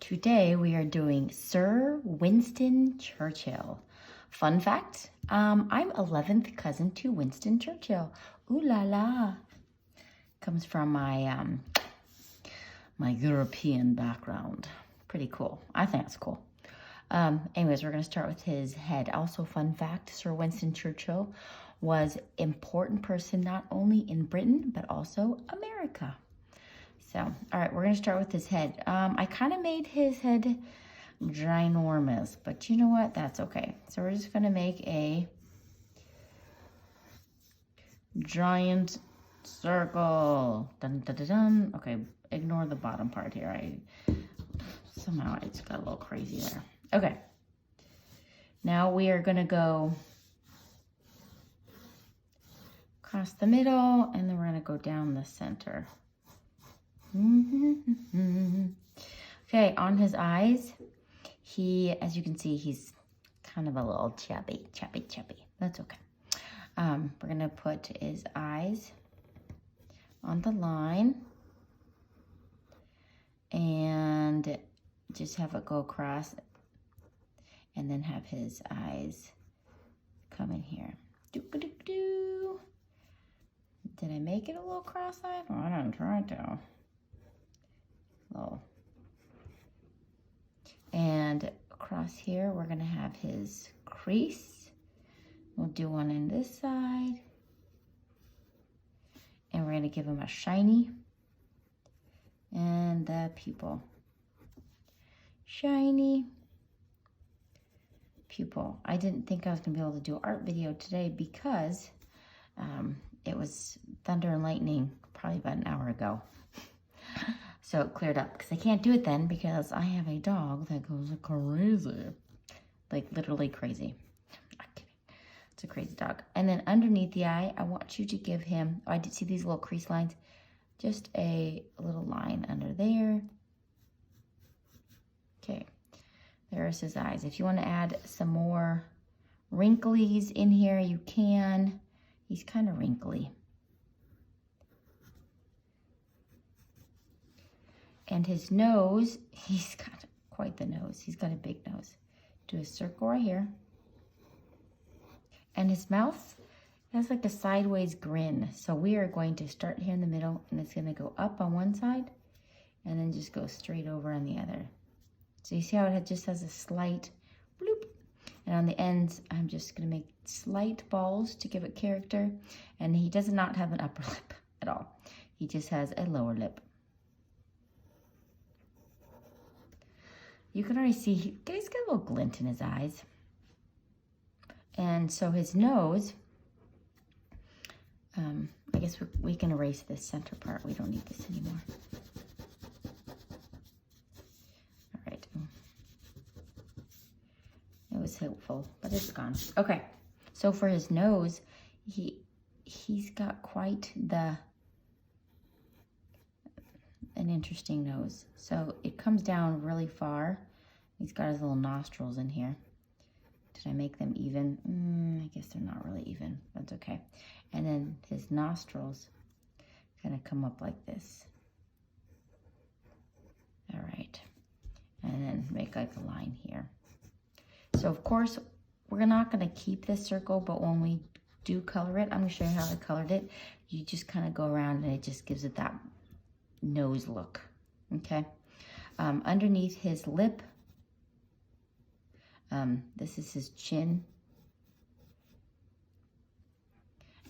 Today we are doing Sir Winston Churchill. Fun fact, I'm 11th cousin to Winston Churchill. Ooh la la. Comes from my my European background. Pretty cool. I think it's cool. Anyways, we're going to start with his head. Also, fun fact, Sir Winston Churchill was an important person not only in Britain, but also America. So, all right, we're going to start with his head. I kind of made his head ginormous, but you know what? That's okay. So we're just going to make a giant circle. Dun, dun, dun, dun. Okay, ignore the bottom part here. Somehow it's got a little crazy there. Okay. Now we are going to go across the middle, and then we're going to go down the center. Okay, on his eyes, as you can see, he's kind of a little chubby. That's okay. We're going to put his eyes on the line and just have it go across and then have his eyes come in here. Doo-ba-doo-doo. Did I make it a little cross-eyed? Oh, I didn't try to. Oh. And across here, we're going to have his crease. We'll do one on this side. And we're going to give him a shiny. And the pupil. Shiny pupil. I didn't think I was going to be able to do an art video today because it was thunder and lightning probably about an hour ago. So it cleared up because I can't do it then because I have a dog that goes crazy. Like literally crazy. I'm kidding. It's a crazy dog. And then underneath the eye, I want you to give him, I did see these little crease lines, just a little line under there. Okay, there's his eyes. If you want to add some more wrinklies in here, you can. He's kind of wrinkly. And his nose, he's got quite the nose. He's got a big nose. Do a circle right here. And his mouth has like a sideways grin. So we are going to start here in the middle, and it's going to go up on one side and then just go straight over on the other. So you see how it just has a slight bloop. And on the ends, I'm just going to make slight balls to give it character. And he does not have an upper lip at all. He just has a lower lip. You can already see he's got a little glint in his eyes. And so his nose, I guess we can erase this center part. We don't need this anymore. All right. It was helpful, but it's gone. Okay, so for his nose, he's got quite an interesting nose. So it comes down really far. He's got his little nostrils in here. Did I make them even? I guess they're not really even. That's okay. And then his nostrils kind of come up like this. All right. And then make like a line here. So of course, we're not going to keep this circle, but when we do color it, I'm going to show you how I colored it. You just kind of go around and it just gives it that nose look. Okay. Underneath his lip, this is his chin.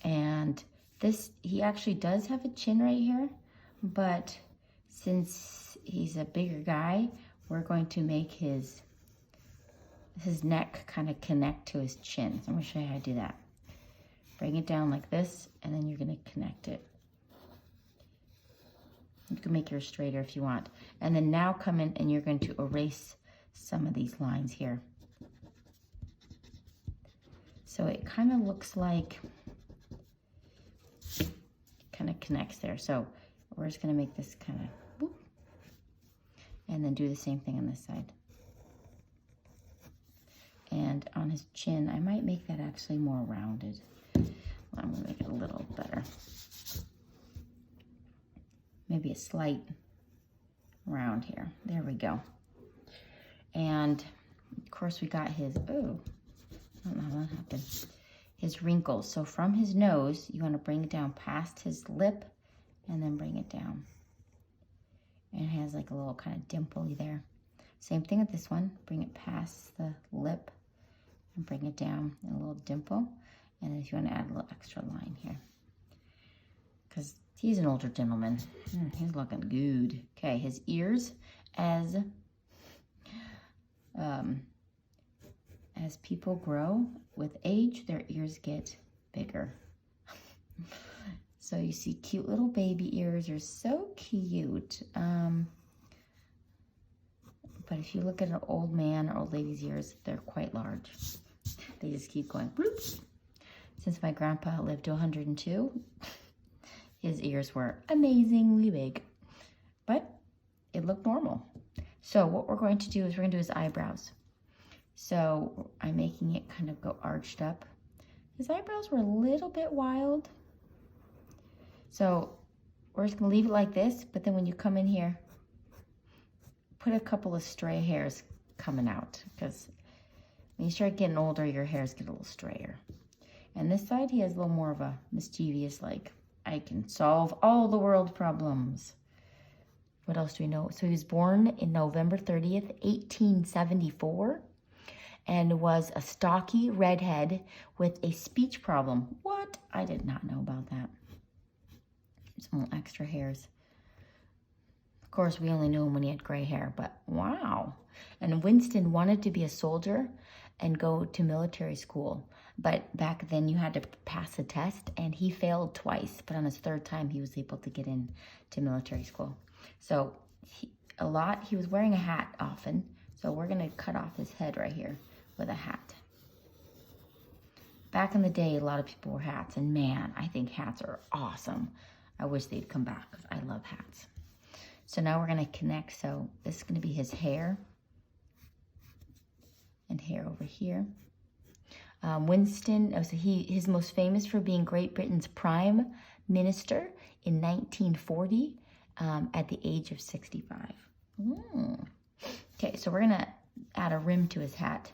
And this, he actually does have a chin right here, but since he's a bigger guy, we're going to make his neck kind of connect to his chin. So I'm going to show you how to do that. Bring it down like this, and then you're going to connect it. You can make yours straighter if you want. And then now come in and you're going to erase some of these lines here. So it kind of looks like, it kind of connects there. So we're just going to make this kind of, whoop, and then do the same thing on this side. And on his chin, I might make that actually more rounded. Well, I'm going to make it a little better. Maybe a slight round here. There we go. And of course we got his, oh, I don't know how that happened. His wrinkles. So from his nose, you want to bring it down past his lip and then bring it down. And it has like a little kind of dimple there. Same thing with this one. Bring it past the lip and bring it down in a little dimple. And then if you want to add a little extra line here. Because he's an older gentleman. He's looking good. Okay, his ears, as people grow with age, their ears get bigger. So you see cute little baby ears are so cute. But if you look at an old man or old lady's ears, they're quite large. They just keep going. Bloop. Since my grandpa lived to 102, his ears were amazingly big, but it looked normal. So what we're going to do is we're going to do his eyebrows. So I'm making it kind of go arched up. His eyebrows were a little bit wild. So we're just going to leave it like this, but then when you come in here, put a couple of stray hairs coming out, because when you start getting older, your hairs get a little strayer. And this side, he has a little more of a mischievous, like, I can solve all the world problems. What else do we know? So he was born in November 30th, 1874, and was a stocky redhead with a speech problem. What? I did not know about that. Some little extra hairs. Of course, we only knew him when he had gray hair, but wow. And Winston wanted to be a soldier and go to military school. But back then you had to pass a test, and he failed twice. But on his third time, he was able to get into military school. So he was wearing a hat often. So we're going to cut off his head right here with a hat. Back in the day, a lot of people wore hats. And man, I think hats are awesome. I wish they'd come back because I love hats. So now we're going to connect. So this is going to be his hair. And hair over here. Winston, he's most famous for being Great Britain's prime minister in 1940 at the age of 65. Okay, so we're going to add a rim to his hat.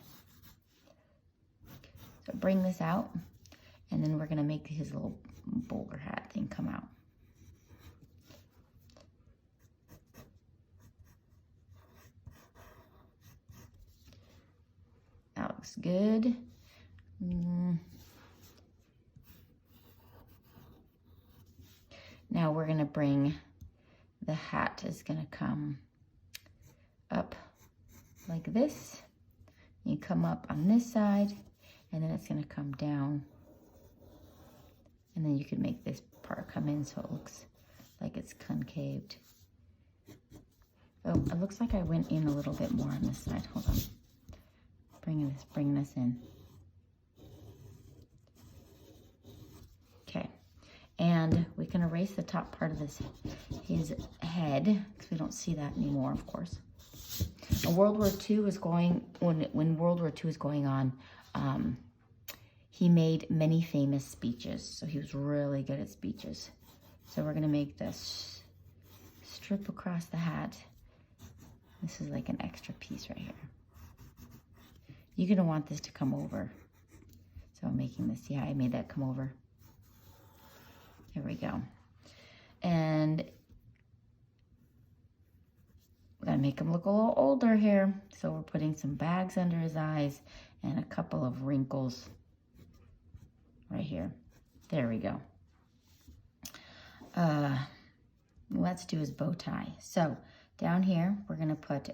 So bring this out, and then we're going to make his little bowler hat thing come out. That looks good. Now we're going to bring, the hat is going to come up like this. You come up on this side, and then it's going to come down. And then you can make this part come in so it looks like it's concaved. Oh, it looks like I went in a little bit more on this side. Hold on. Bring this in. Okay, and we can erase the top part of his head, because we don't see that anymore, of course. When World War II was going on, he made many famous speeches, so he was really good at speeches. So we're gonna make this strip across the hat. This is like an extra piece right here. You're gonna want this to come over. So I'm making this, yeah, I made that come over. There we go. And we're gonna make him look a little older here. So we're putting some bags under his eyes and a couple of wrinkles right here. There we go. Let's do his bow tie. So down here, we're gonna put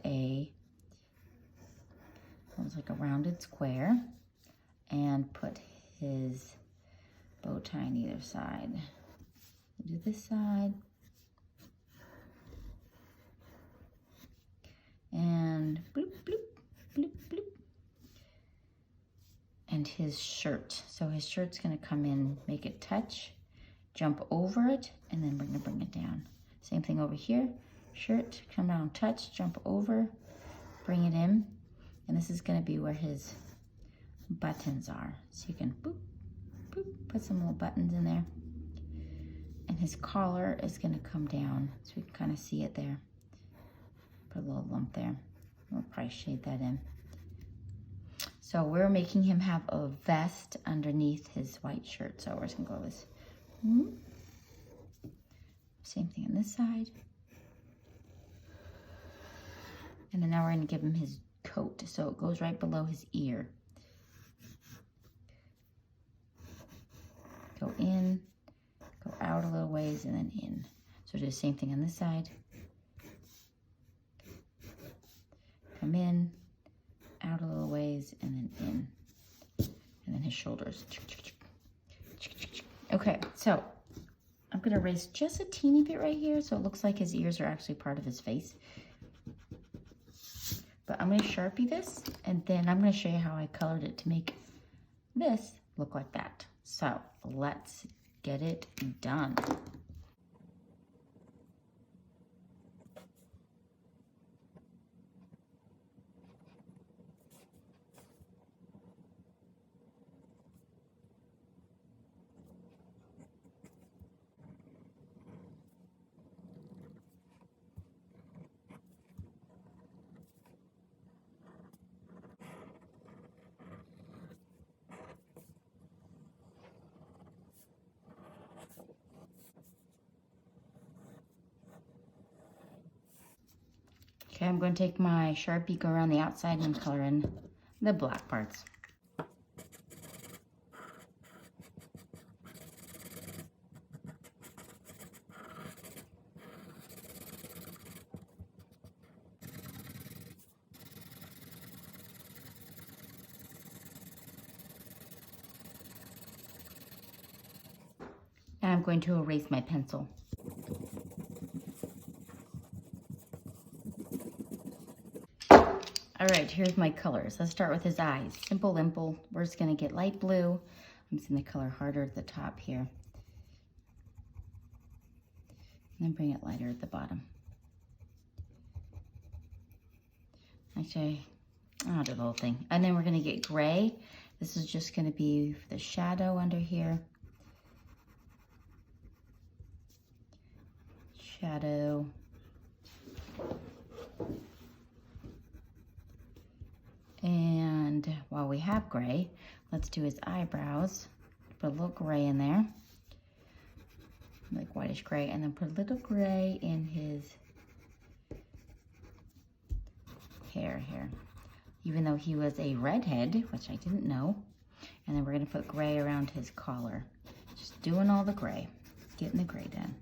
like a rounded square, and put his bow tie on either side. Do this side. And bloop, bloop, bloop, bloop. And his shirt. So his shirt's gonna come in, make it touch, jump over it, and then we're gonna bring it down. Same thing over here. Shirt, come down, touch, jump over, bring it in. And this is gonna be where his buttons are. So you can boop, boop, put some little buttons in there. And his collar is gonna come down, so we can kind of see it there. Put a little lump there. We'll probably I shade that in. So we're making him have a vest underneath his white shirt. So we're just gonna go with this. Same thing on this side. And then now we're gonna give him his coat. So it goes right below his ear. Go in, go out a little ways, and then in. So do the same thing on this side. Come in, out a little ways, and then in. And then his shoulders. Okay, so I'm gonna erase just a teeny bit right here so it looks like his ears are actually part of his face. But I'm gonna Sharpie this, and then I'm gonna show you how I colored it to make this look like that. So let's get it done. Okay, I'm going to take my Sharpie, go around the outside and color in the black parts. Now I'm going to erase my pencil. All right, here's my colors. Let's start with his eyes. Simple, limple. We're just gonna get light blue. I'm just gonna color harder at the top here. And then bring it lighter at the bottom. Actually, I'll do the whole thing. And then we're gonna get gray. This is just gonna be the shadow under here. Shadow. And while we have gray, let's do his eyebrows. Put a little gray in there, like whitish gray, and then put a little gray in his hair here, even though he was a redhead, which I didn't know. And then we're gonna put gray around his collar. Just doing all the gray, getting the gray done.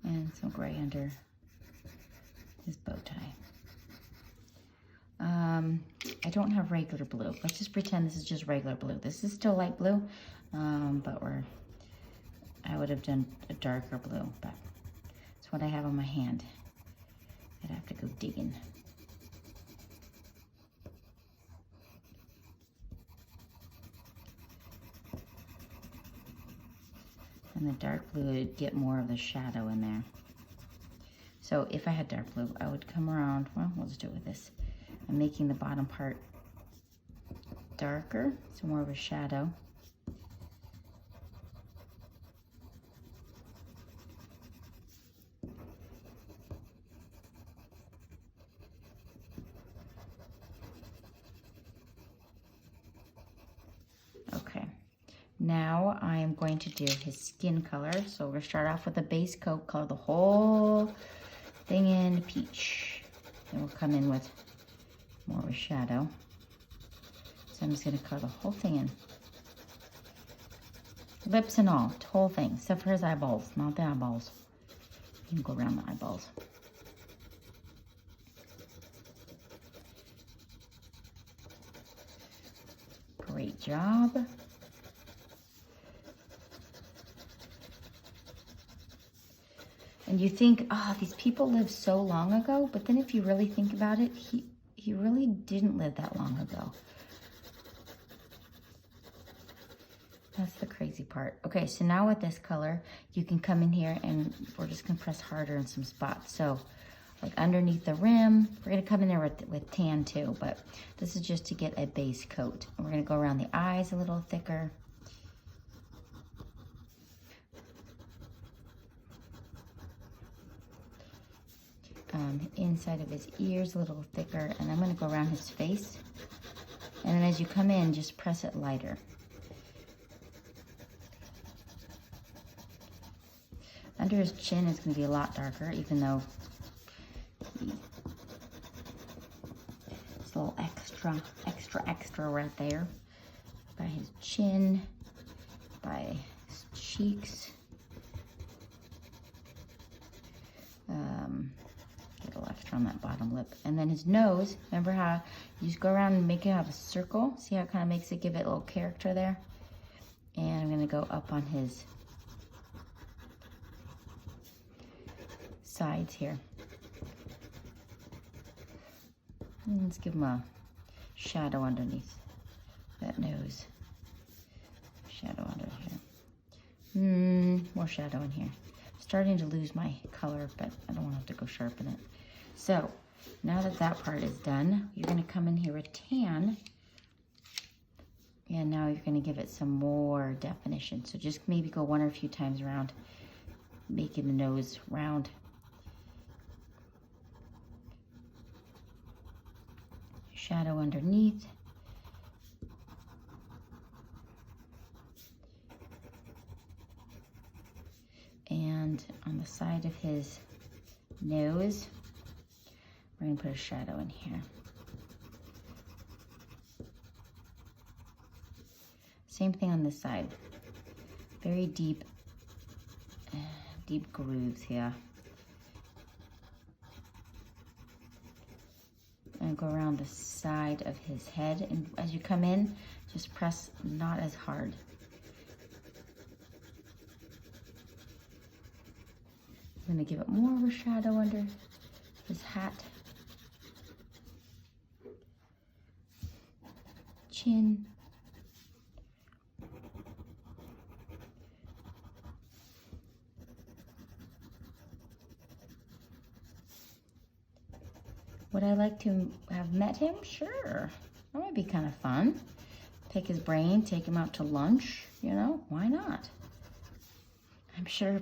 And some gray under his bow tie. I don't have regular blue. Let's just pretend this is just regular blue. This is still light blue, but I would have done a darker blue, but it's what I have on my hand. I'd have to go digging. And the dark blue would get more of the shadow in there. So if I had dark blue, I would come around, well, we'll just do it with this. I'm making the bottom part darker, so more of a shadow. Okay. Now I am going to do his skin color. So we're gonna start off with a base coat, color the whole thing in peach. Then we'll come in with more of a shadow. So I'm just gonna color the whole thing in. Lips and all, the whole thing, except for his eyeballs, not the eyeballs. You can go around the eyeballs. Great job. And you think, oh, these people lived so long ago, but then if you really think about it, he really didn't live that long ago. That's the crazy part. Okay, so now with this color, you can come in here and we're just gonna press harder in some spots. So like underneath the rim. We're gonna come in there with tan too, but this is just to get a base coat. And we're gonna go around the eyes a little thicker. Inside of his ears a little thicker, and I'm gonna go around his face. And then as you come in, just press it lighter. Under his chin is gonna be a lot darker, even though it's a little extra right there. By his chin, by his cheeks. Get a little extra on that bottom lip. And then his nose, remember how you just go around and make it have a circle? See how it kind of makes it, give it a little character there? And I'm gonna go up on his sides here. And let's give him a shadow underneath that nose. Shadow under here. More shadow in here. Starting to lose my color, but I don't want to have to go sharpen it. So now that that part is done, you're going to come in here with tan, and now you're going to give it some more definition. So just maybe go one or a few times around, making the nose round. Shadow underneath. And on the side of his nose, we're going to put a shadow in here. Same thing on this side. Very deep grooves here. And go around the side of his head. And as you come in, just press not as hard. I'm going to give it more of a shadow under his hat. Chin. Would I like to have met him? Sure. That might be kind of fun. Pick his brain, take him out to lunch, you know, why not? I'm sure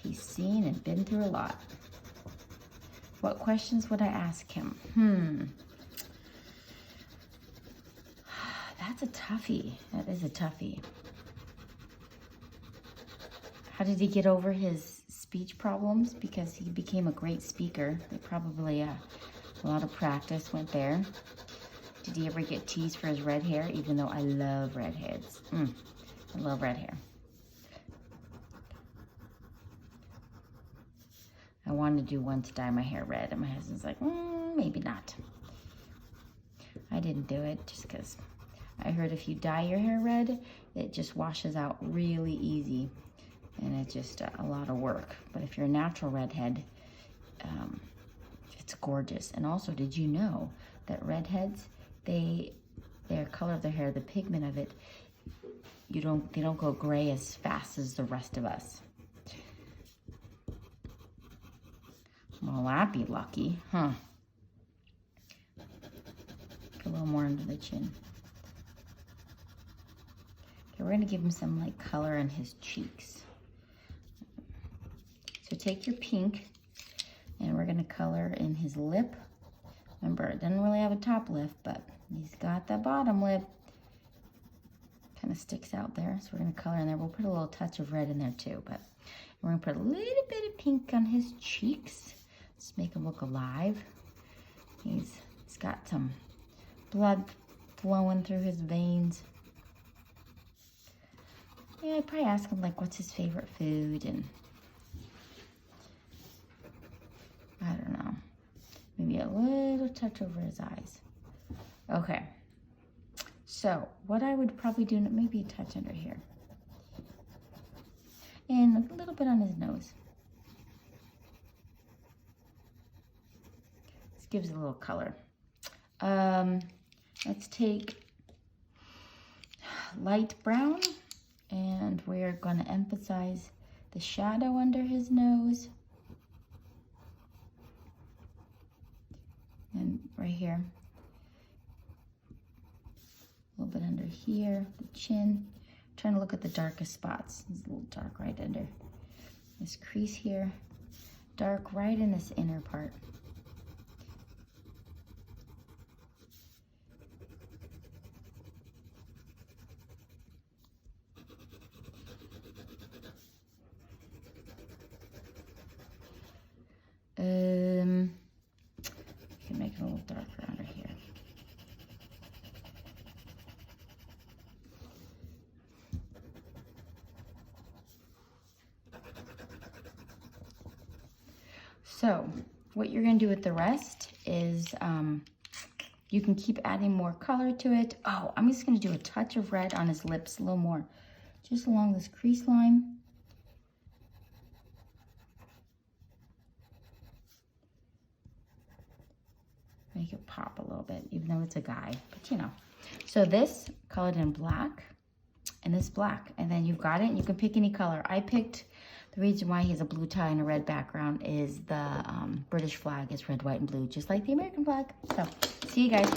he's seen and been through a lot. What questions would I ask him? That's a toughie. That is a toughie. How did he get over his speech problems? Because he became a great speaker. They probably, a lot of practice went there. Did he ever get teased for his red hair? Even though I love redheads. I love red hair. I wanted to do one to dye my hair red, and my husband's like, maybe not. I didn't do it just because I heard if you dye your hair red, it just washes out really easy, and it's just a lot of work. But if you're a natural redhead, it's gorgeous. And also, did you know that redheads, their color of their hair, the pigment of it, they don't go gray as fast as the rest of us. Well, that'd be lucky, huh? Get a little more under the chin. Okay, we're gonna give him some like color in his cheeks. So take your pink, and we're gonna color in his lip. Remember, it doesn't really have a top lip, but he's got that bottom lip. Kind of sticks out there, so we're gonna color in there. We'll put a little touch of red in there too, but we're gonna put a little bit of pink on his cheeks. Just make him look alive. He's got some blood flowing through his veins. Yeah, I'd probably ask him like what's his favorite food, and I don't know, maybe a little touch over his eyes. Okay, so what I would probably do, maybe a touch under here, and a little bit on his nose. This gives it a little color. Let's take light brown, and we're going to emphasize the shadow under his nose. right here. A little bit under here, the chin. I'm trying to look at the darkest spots. It's a little dark right under this crease here. Dark right in this inner part. You can make it a little darker under here. So what you're gonna do with the rest is you can keep adding more color to it. Oh, I'm just gonna do a touch of red on his lips, a little more, just along this crease line. Make it pop a little bit, even though it's a guy, but you know. So this colored in black and this black, and then you've got it, and you can pick any color. I picked, the reason why he has a blue tie and a red background is the British flag is red, white, and blue, just like the American flag. So, see you guys.